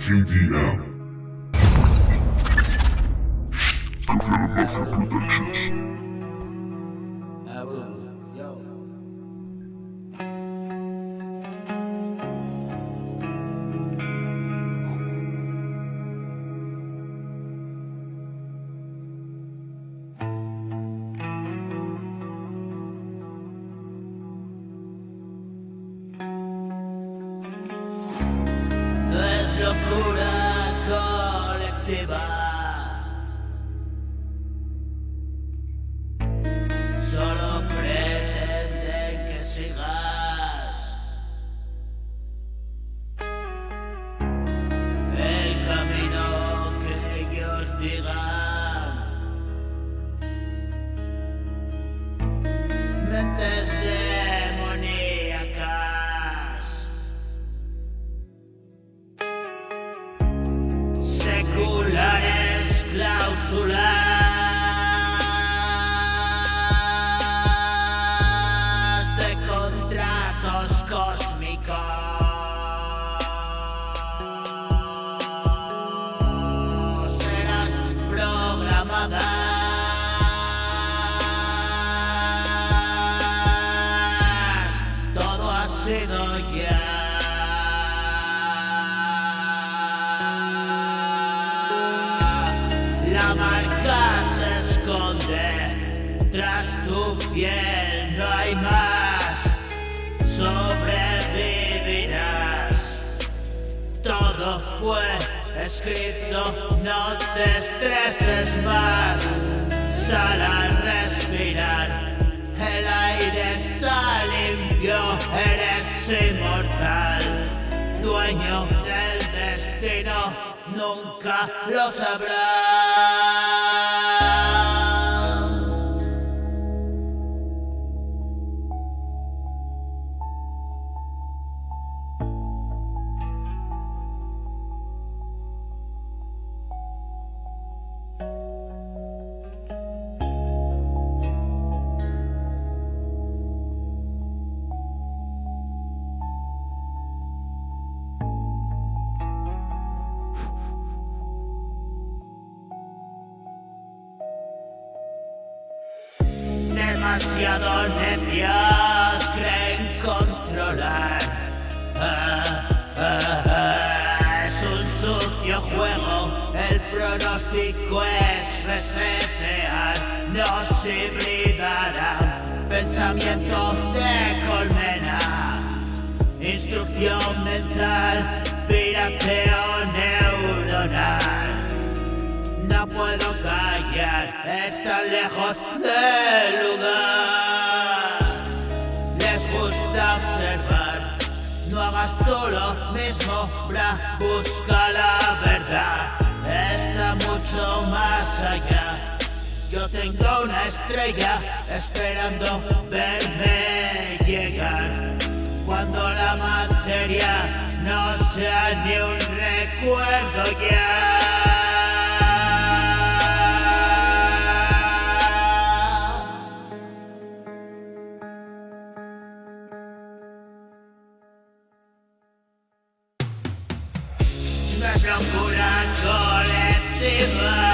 TDM. Covenant Mafia Productions. No es locura colectiva, solo pretenden que sigas el camino que ellos digan. Mentes demoníacas, seculares, cláusulas de contratos cósmicos. Serás programadas, todo ha sido ya. La marca se esconde tras tu piel, no hay más, sobrevivirás. Todo fue escrito, no te estreses más. Sal a respirar, el aire está limpio, eres inmortal, dueño del destino. Nunca lo sabrás. Demasiado necios creen controlar. Es un sucio juego, el pronóstico es resetear. Nos hibridarán, pensamiento de colmena, instrucción mental, pirateo neuronal. No puedo callar, están lejos del lugar. Les gusta observar, no hagas tú lo mismo, busca la verdad. Está mucho más allá. Yo tengo una estrella esperando verme llegar. Cuando la materia no sea ni un recuerdo ya. No es locura colectiva,